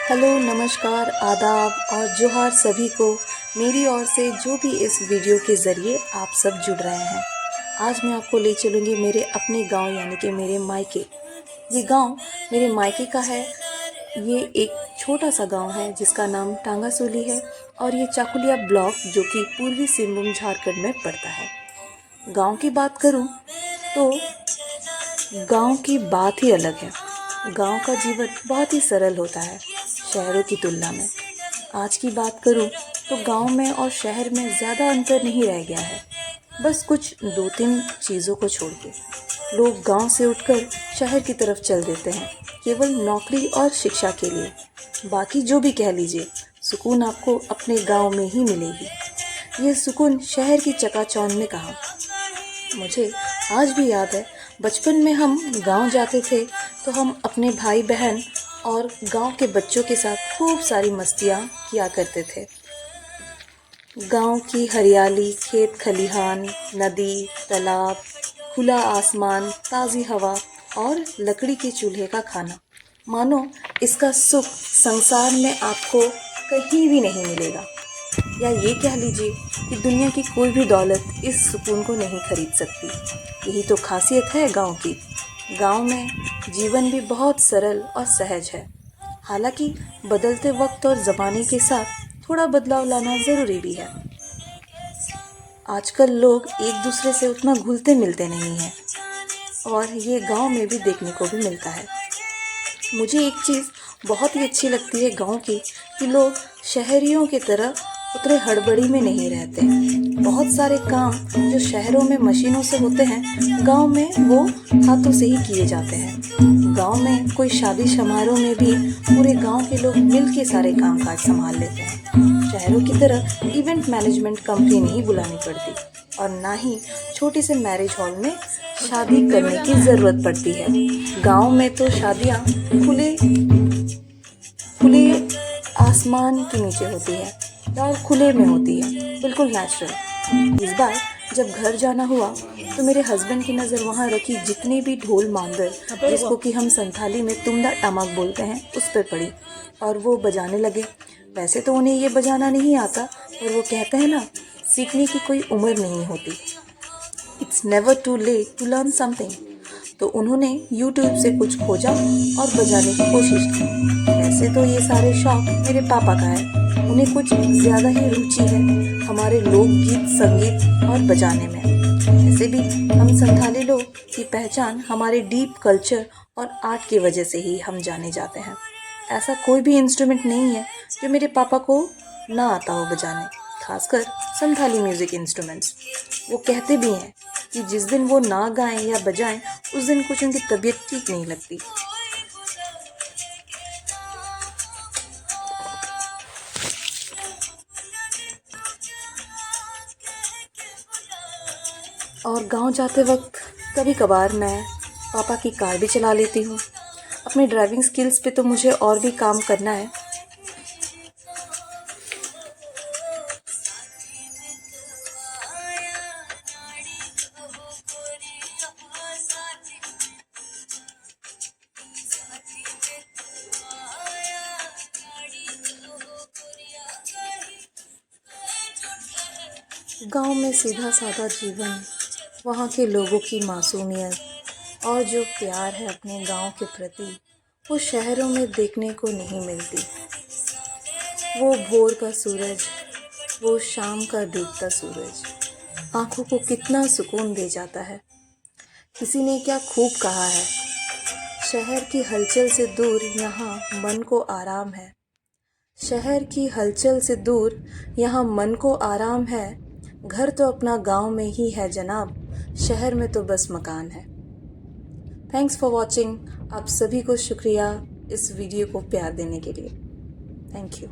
Hello, नमस्कार, आदाब और जोहार सभी को मेरी ओर से जो भी इस वीडियो के ज़रिए आप सब जुड़ रहे हैं। आज मैं आपको ले चलूँगी मेरे अपने गांव यानी कि मेरे मायके। ये गांव मेरे मायके का है। ये एक छोटा सा गांव है जिसका नाम टांगासोली है और ये चाकुलिया ब्लॉक जो कि पूर्वी सिंहभूम झारखंड में पड़ता है। गांव की बात करूं तो गांव की बात ही अलग है। गांव का जीवन बहुत ही सरल होता है शहरों की तुलना में। आज की बात करूं तो गांव में और शहर में ज़्यादा अंतर नहीं रह गया है, बस कुछ 2-3 चीज़ों को छोड़ के। लोग गांव से उठकर शहर की तरफ चल देते हैं केवल नौकरी और शिक्षा के लिए। बाकी जो भी कह लीजिए, सुकून आपको अपने गांव में ही मिलेगी। ये सुकून शहर की चकाचौंध में कहाँ। मुझे आज भी याद है, बचपन में हम गांव जाते थे तो हम अपने भाई बहन और गांव के बच्चों के साथ खूब सारी मस्तियाँ किया करते थे। गांव की हरियाली, खेत खलिहान, नदी, तालाब, खुला आसमान, ताज़ी हवा और लकड़ी के चूल्हे का खाना, मानो इसका सुख संसार में आपको कहीं भी नहीं मिलेगा। या ये कह लीजिए कि दुनिया की कोई भी दौलत इस सुकून को नहीं खरीद सकती। यही तो खासियत है गांव की। गांव में जीवन भी बहुत सरल और सहज है। हालांकि बदलते वक्त और ज़माने के साथ थोड़ा बदलाव लाना ज़रूरी भी है। आजकल लोग एक दूसरे से उतना घुलते मिलते नहीं हैं और ये गांव में भी देखने को भी मिलता है। मुझे एक चीज़ बहुत ही अच्छी लगती है गांव की कि लोग शहरियों की तरह उतने हड़बड़ी में नहीं रहते। बहुत सारे काम जो शहरों में मशीनों से होते हैं, गांव में वो हाथों से ही किए जाते हैं। गांव में कोई शादी समारोह में भी पूरे गांव के लोग मिल के सारे काम काज संभाल लेते हैं। शहरों की तरह इवेंट मैनेजमेंट कंपनी नहीं बुलानी पड़ती और ना ही छोटे से मैरिज हॉल में शादी करने की ज़रूरत पड़ती है। गांव में तो शादियां खुले आसमान के नीचे होती है और खुले में होती है, बिल्कुल नेचुरल। इस बार जब घर जाना हुआ तो मेरे हस्बैंड की नज़र वहाँ रखी जितने भी ढोल मांदर, जिसको कि हम संथाली में तुम्दा टमक बोलते हैं, उस पर पड़ी और वो बजाने लगे। वैसे तो उन्हें ये बजाना नहीं आता, पर वो कहते हैं ना, सीखने की कोई उम्र नहीं होती। It's never too late to learn something. तो उन्होंने YouTube से कुछ खोजा और बजाने की कोशिश की। वैसे तो ये सारे शौक मेरे पापा का है। उन्हें कुछ ज़्यादा ही रुचि है हमारे लोकगीत, संगीत और बजाने में। वैसे भी हम संथाली लोग की पहचान हमारे डीप कल्चर और आर्ट की वजह से ही हम जाने जाते हैं। ऐसा कोई भी इंस्ट्रूमेंट नहीं है जो मेरे पापा को ना आता हो बजाने, खासकर संथाली म्यूज़िक इंस्ट्रूमेंट्स। वो कहते भी हैं कि जिस दिन वो ना गाएं या बजाएं, उस दिन कुछ उनकी तबीयत ठीक नहीं लगती। और गांव जाते वक्त कभी कभार मैं पापा की कार भी चला लेती हूँ। अपने ड्राइविंग स्किल्स पे तो मुझे और भी काम करना है। गांव में सीधा साधा जीवन, वहाँ के लोगों की मासूमियत और जो प्यार है अपने गांव के प्रति, वो शहरों में देखने को नहीं मिलती। वो भोर का सूरज, वो शाम का डूबता सूरज आँखों को कितना सुकून दे जाता है। किसी ने क्या खूब कहा है, शहर की हलचल से दूर यहाँ मन को आराम है। शहर की हलचल से दूर यहाँ मन को आराम है। घर तो अपना गांव में ही है जनाब, शहर में तो बस मकान है। Thanks for watching. आप सभी को शुक्रिया इस वीडियो को प्यार देने के लिए। Thank you.